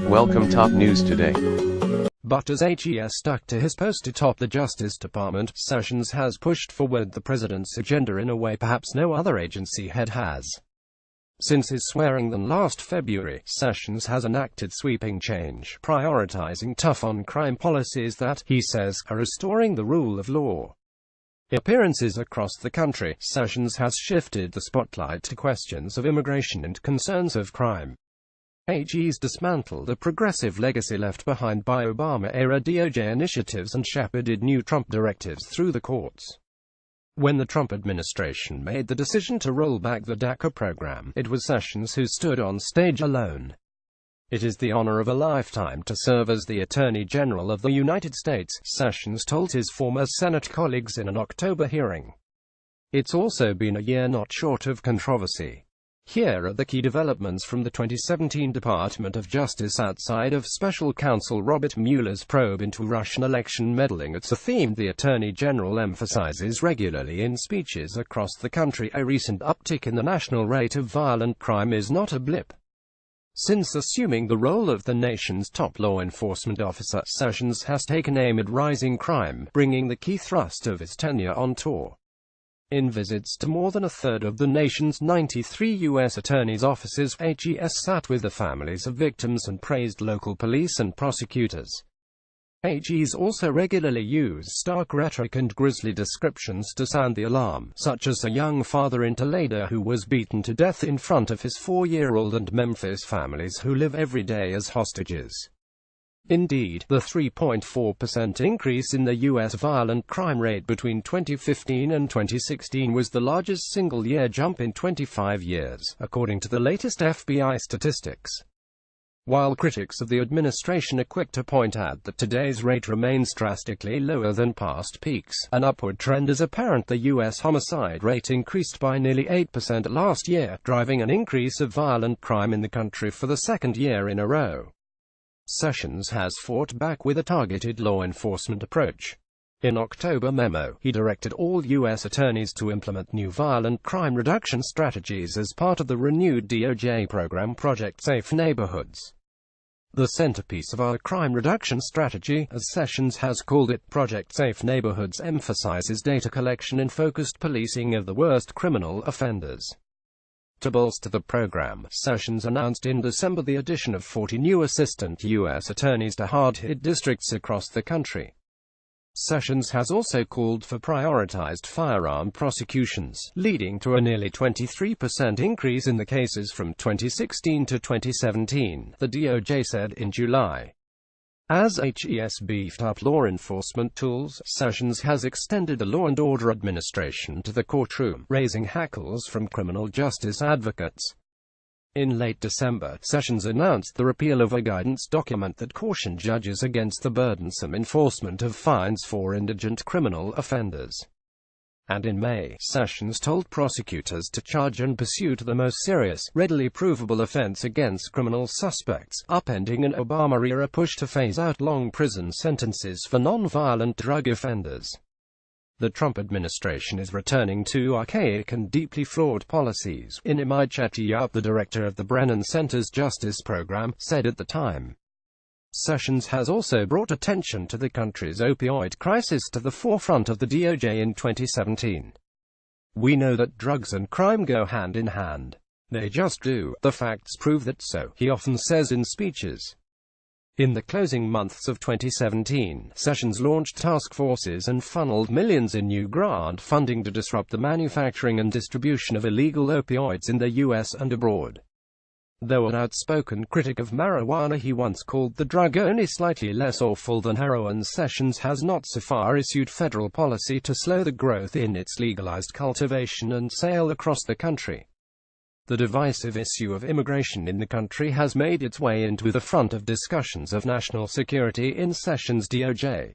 Welcome top news today. But as HES stuck to his post atop the Justice Department, Sessions has pushed forward the president's agenda in a way perhaps no other agency head has. Since his swearing-in last February, Sessions has enacted sweeping change, prioritizing tough-on-crime policies that, he says, are restoring the rule of law. In appearances across the country, Sessions has shifted the spotlight to questions of immigration and concerns of crime. HE's dismantled a progressive legacy left behind by Obama-era DOJ initiatives and shepherded new Trump directives through the courts. When the Trump administration made the decision to roll back the DACA program, it was Sessions who stood on stage alone. It is the honor of a lifetime to serve as the Attorney General of the United States, Sessions told his former Senate colleagues in an October hearing. It's also been a year not short of controversy. Here are the key developments from the 2017 Department of Justice outside of Special Counsel Robert Mueller's probe into Russian election meddling. It's a theme the Attorney General emphasizes regularly in speeches across the country. A recent uptick in the national rate of violent crime is not a blip. Since assuming the role of the nation's top law enforcement officer, Sessions has taken aim at rising crime, bringing the key thrust of his tenure on tour. In visits to more than a third of the nation's 93 U.S. attorneys' offices, HES sat with the families of victims and praised local police and prosecutors. HEs also regularly use stark rhetoric and grisly descriptions to sound the alarm, such as a young father in Toledo who was beaten to death in front of his 4-year-old and Memphis families who live every day as hostages. Indeed, the 3.4% increase in the U.S. violent crime rate between 2015 and 2016 was the largest single-year jump in 25 years, according to the latest FBI statistics. While critics of the administration are quick to point out that today's rate remains drastically lower than past peaks, an upward trend is apparent. The U.S. homicide rate increased by nearly 8% last year, driving an increase of violent crime in the country for the second year in a row. Sessions has fought back with a targeted law enforcement approach. In October memo, he directed all U.S. attorneys to implement new violent crime reduction strategies as part of the renewed DOJ program Project Safe Neighborhoods. The centerpiece of our crime reduction strategy, as Sessions has called it, Project Safe Neighborhoods, emphasizes data collection and focused policing of the worst criminal offenders. To bolster the program, Sessions announced in December the addition of 40 new assistant U.S. attorneys to hard-hit districts across the country. Sessions has also called for prioritized firearm prosecutions, leading to a nearly 23% increase in the cases from 2016 to 2017, the DOJ said in July. As HES beefed up law enforcement tools, Sessions has extended the law and order administration to the courtroom, raising hackles from criminal justice advocates. In late December, Sessions announced the repeal of a guidance document that cautioned judges against the burdensome enforcement of fines for indigent criminal offenders. And in May, Sessions told prosecutors to charge and pursue the most serious, readily provable offense against criminal suspects, upending an Obama-era push to phase out long prison sentences for non-violent drug offenders. The Trump administration is returning to archaic and deeply flawed policies, Inimai Chettiar, the director of the Brennan Center's Justice Program, said at the time. Sessions has also brought attention to the country's opioid crisis to the forefront of the DOJ in 2017. We know that drugs and crime go hand in hand. They just do. The facts prove that so, he often says in speeches. In the closing months of 2017, Sessions launched task forces and funneled millions in new grant funding to disrupt the manufacturing and distribution of illegal opioids in the U.S. and abroad. Though an outspoken critic of marijuana, he once called the drug only slightly less awful than heroin. Sessions has not so far issued federal policy to slow the growth in its legalized cultivation and sale across the country. The divisive issue of immigration in the country has made its way into the front of discussions of national security in Sessions' DOJ.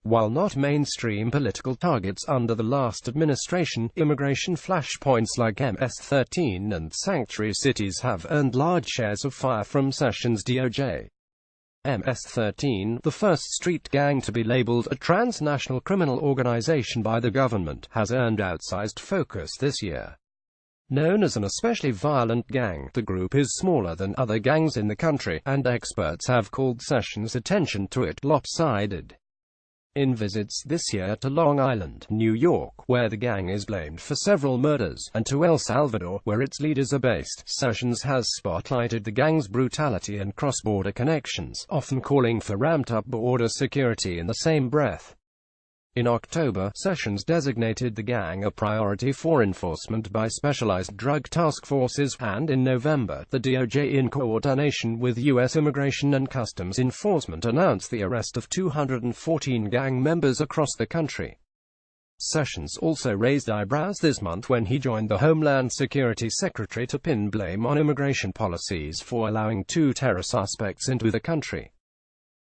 While not mainstream political targets under the last administration, immigration flashpoints like MS-13 and sanctuary cities have earned large shares of fire from Sessions' DOJ. MS-13, the first street gang to be labeled a transnational criminal organization by the government, has earned outsized focus this year. Known as an especially violent gang, the group is smaller than other gangs in the country, and experts have called Sessions' attention to it lopsided. In visits this year to Long Island, New York, where the gang is blamed for several murders, and to El Salvador, where its leaders are based, Sessions has spotlighted the gang's brutality and cross-border connections, often calling for ramped-up border security in the same breath. In October, Sessions designated the gang a priority for enforcement by specialized drug task forces, and in November, the DOJ, in coordination with U.S. Immigration and Customs Enforcement, announced the arrest of 214 gang members across the country. Sessions also raised eyebrows this month when he joined the Homeland Security Secretary to pin blame on immigration policies for allowing 2 terror suspects into the country.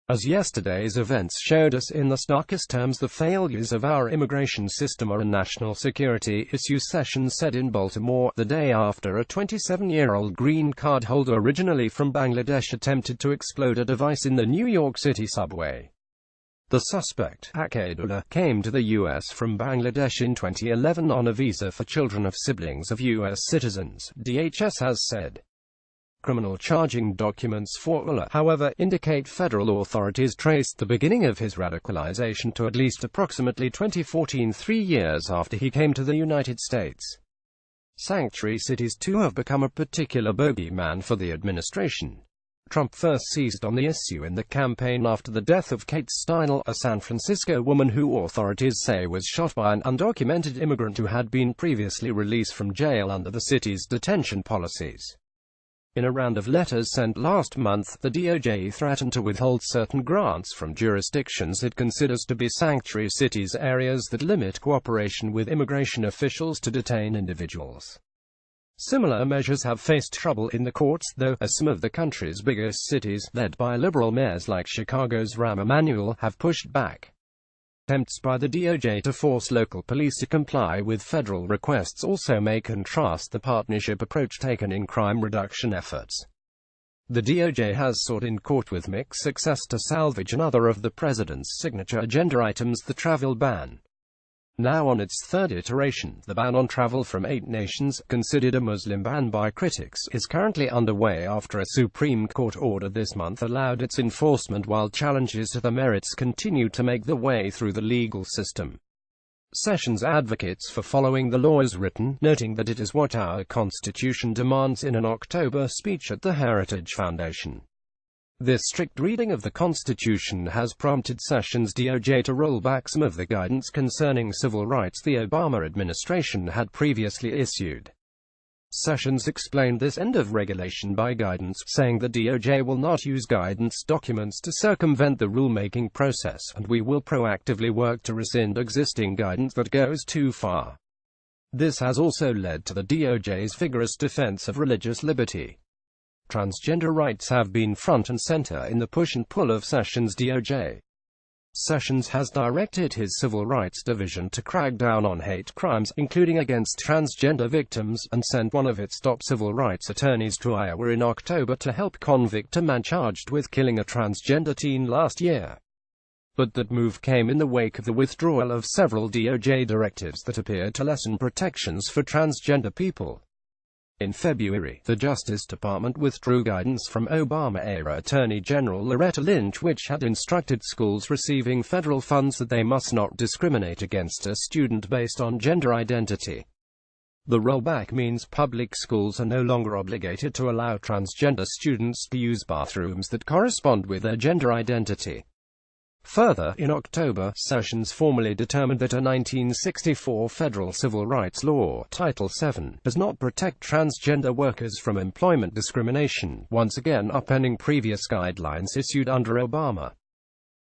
As yesterday's events showed us in the starkest terms, the failures of our immigration system are a national security issue, Sessions said in Baltimore, the day after a 27-year-old green card holder originally from Bangladesh attempted to explode a device in the New York City subway. The suspect, Akadullah, came to the U.S. from Bangladesh in 2011 on a visa for children of siblings of U.S. citizens, DHS has said. Criminal charging documents for Ullah, however, indicate federal authorities traced the beginning of his radicalization to at least approximately 2014, 3 years after he came to the United States. Sanctuary cities too have become a particular bogeyman for the administration. Trump first seized on the issue in the campaign after the death of Kate Steinle, a San Francisco woman who authorities say was shot by an undocumented immigrant who had been previously released from jail under the city's detention policies. In a round of letters sent last month, the DOJ threatened to withhold certain grants from jurisdictions it considers to be sanctuary cities, areas that limit cooperation with immigration officials to detain individuals. Similar measures have faced trouble in the courts, though, as some of the country's biggest cities, led by liberal mayors like Chicago's Rahm Emanuel, have pushed back. Attempts by the DOJ to force local police to comply with federal requests also may contrast the partnership approach taken in crime reduction efforts. The DOJ has sought in court with mixed success to salvage another of the president's signature agenda items, the travel ban. Now on its 3rd iteration, the ban on travel from 8 nations, considered a Muslim ban by critics, is currently underway after a Supreme Court order this month allowed its enforcement while challenges to the merits continue to make their way through the legal system. Sessions advocates for following the law as written, noting that it is what our Constitution demands in an October speech at the Heritage Foundation. This strict reading of the Constitution has prompted Sessions' DOJ to roll back some of the guidance concerning civil rights the Obama administration had previously issued. Sessions explained this end of regulation by guidance, saying the DOJ will not use guidance documents to circumvent the rulemaking process, and we will proactively work to rescind existing guidance that goes too far. This has also led to the DOJ's vigorous defense of religious liberty. Transgender rights have been front and center in the push and pull of Sessions' DOJ. Sessions has directed his Civil Rights Division to crack down on hate crimes, including against transgender victims, and sent one of its top civil rights attorneys to Iowa in October to help convict a man charged with killing a transgender teen last year. But that move came in the wake of the withdrawal of several DOJ directives that appeared to lessen protections for transgender people. In February, the Justice Department withdrew guidance from Obama-era Attorney General Loretta Lynch, which had instructed schools receiving federal funds that they must not discriminate against a student based on gender identity. The rollback means public schools are no longer obligated to allow transgender students to use bathrooms that correspond with their gender identity. Further, in October, Sessions formally determined that a 1964 federal civil rights law, Title VII, does not protect transgender workers from employment discrimination, once again upending previous guidelines issued under Obama.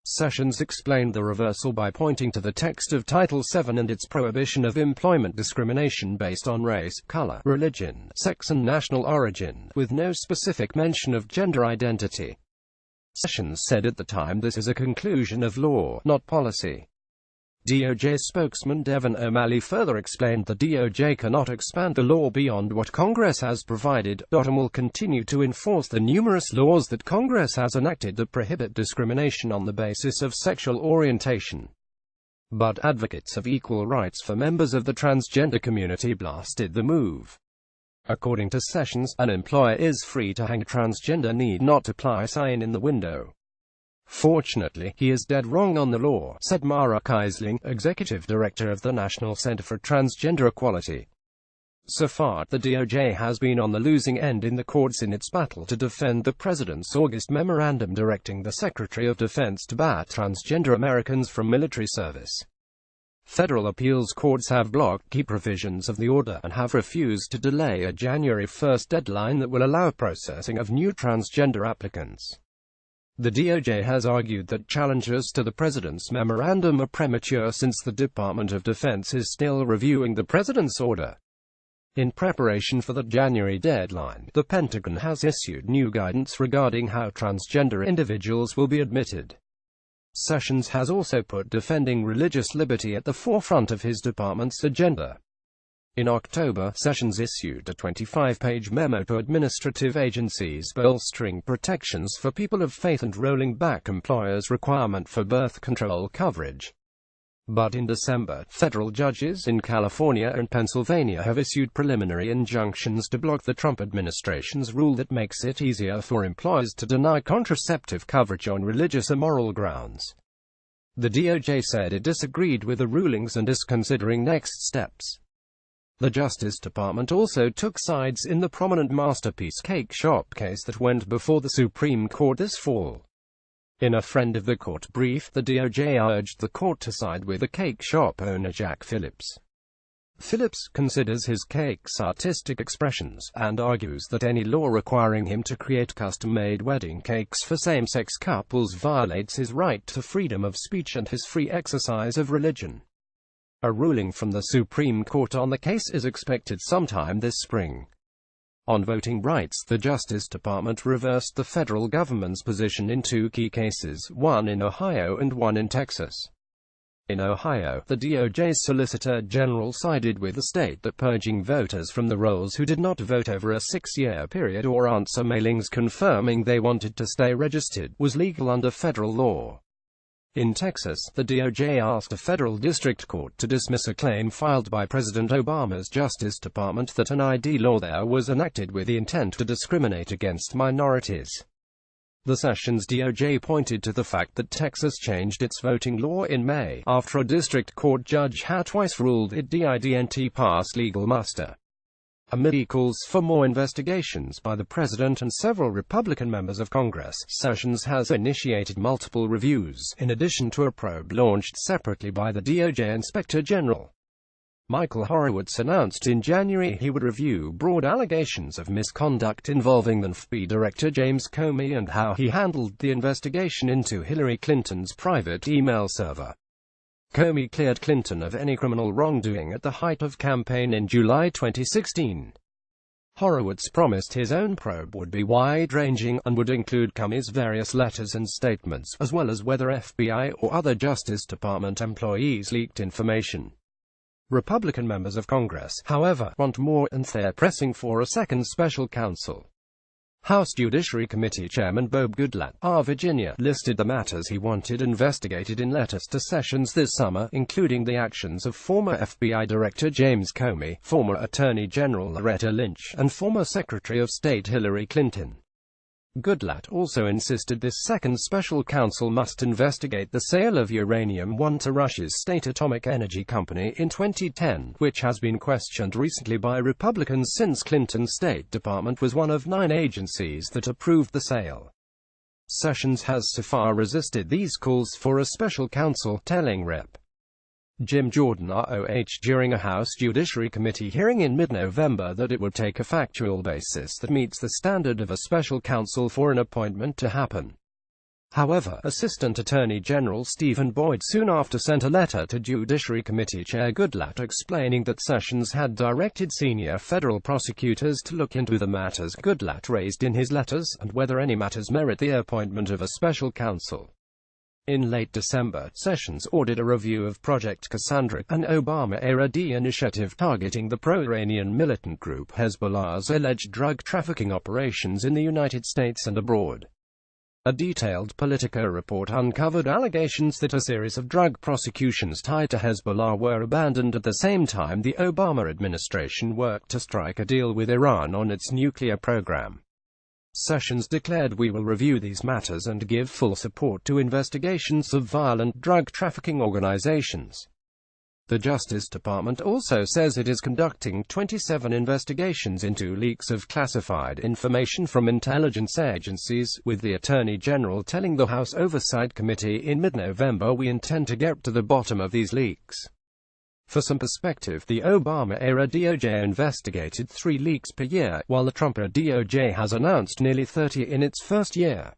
Sessions explained the reversal by pointing to the text of Title VII and its prohibition of employment discrimination based on race, color, religion, sex and national origin, with no specific mention of gender identity. Sessions said at the time this is a conclusion of law, not policy. DOJ spokesman Devin O'Malley further explained the DOJ cannot expand the law beyond what Congress has provided, and will continue to enforce the numerous laws that Congress has enacted that prohibit discrimination on the basis of sexual orientation. But advocates of equal rights for members of the transgender community blasted the move. According to Sessions, an employer is free to hang a transgender need not apply sign in the window. Fortunately, he is dead wrong on the law, said Mara Keisling, executive director of the National Center for Transgender Equality. So far, the DOJ has been on the losing end in the courts in its battle to defend the president's August memorandum directing the Secretary of Defense to ban transgender Americans from military service. Federal appeals courts have blocked key provisions of the order and have refused to delay a January 1 deadline that will allow processing of new transgender applicants. The DOJ has argued that challenges to the president's memorandum are premature since the Department of Defense is still reviewing the president's order. In preparation for the January deadline, the Pentagon has issued new guidance regarding how transgender individuals will be admitted. Sessions has also put defending religious liberty at the forefront of his department's agenda. In October, Sessions issued a 25-page memo to administrative agencies bolstering protections for people of faith and rolling back employers' requirement for birth control coverage. But in December, federal judges in California and Pennsylvania have issued preliminary injunctions to block the Trump administration's rule that makes it easier for employers to deny contraceptive coverage on religious or moral grounds. The DOJ said it disagreed with the rulings and is considering next steps. The Justice Department also took sides in the prominent Masterpiece Cake Shop case that went before the Supreme Court this fall. In a friend of the court brief, the DOJ urged the court to side with the cake shop owner Jack Phillips. Phillips considers his cakes artistic expressions, and argues that any law requiring him to create custom-made wedding cakes for same-sex couples violates his right to freedom of speech and his free exercise of religion. A ruling from the Supreme Court on the case is expected sometime this spring. On voting rights, the Justice Department reversed the federal government's position in two key cases, one in Ohio and one in Texas. In Ohio, the DOJ's Solicitor General sided with the state that purging voters from the rolls who did not vote over a 6-year period or answer mailings confirming they wanted to stay registered was legal under federal law. In Texas, the DOJ asked a federal district court to dismiss a claim filed by President Obama's Justice Department that an ID law there was enacted with the intent to discriminate against minorities. The Sessions DOJ pointed to the fact that Texas changed its voting law in May, after a district court judge had twice ruled it didn't pass legal muster. Amid calls for more investigations by the president and several Republican members of Congress, Sessions has initiated multiple reviews, in addition to a probe launched separately by the DOJ Inspector General. Michael Horowitz announced in January he would review broad allegations of misconduct involving the FBI Director James Comey and how he handled the investigation into Hillary Clinton's private email server. Comey cleared Clinton of any criminal wrongdoing at the height of campaign in July 2016. Horowitz promised his own probe would be wide-ranging and would include Comey's various letters and statements, as well as whether FBI or other Justice Department employees leaked information. Republican members of Congress, however, want more, and they're pressing for a second special counsel. House Judiciary Committee Chairman Bob Goodlatte, of Virginia, listed the matters he wanted investigated in letters to Sessions this summer, including the actions of former FBI Director James Comey, former Attorney General Loretta Lynch, and former Secretary of State Hillary Clinton. Goodlatte also insisted this second special counsel must investigate the sale of uranium-1 to Russia's State Atomic Energy Company in 2010, which has been questioned recently by Republicans since Clinton's State Department was one of 9 agencies that approved the sale. Sessions has so far resisted these calls for a special counsel, telling Rep. Jim Jordan ROH during a House Judiciary Committee hearing in mid-November that it would take a factual basis that meets the standard of a special counsel for an appointment to happen. However, Assistant Attorney General Stephen Boyd soon after sent a letter to Judiciary Committee Chair Goodlatte explaining that Sessions had directed senior federal prosecutors to look into the matters Goodlatte raised in his letters, and whether any matters merit the appointment of a special counsel. In late December, Sessions ordered a review of Project Cassandra, an Obama-era DOJ initiative targeting the pro-Iranian militant group Hezbollah's alleged drug trafficking operations in the United States and abroad. A detailed Politico report uncovered allegations that a series of drug prosecutions tied to Hezbollah were abandoned at the same time the Obama administration worked to strike a deal with Iran on its nuclear program. Sessions declared, "We will review these matters and give full support to investigations of violent drug trafficking organizations." The Justice Department also says it is conducting 27 investigations into leaks of classified information from intelligence agencies, with the Attorney General telling the House Oversight Committee in mid-November, "We intend to get to the bottom of these leaks." For some perspective, the Obama-era DOJ investigated 3 leaks per year, while the Trump-era DOJ has announced nearly 30 in its first year.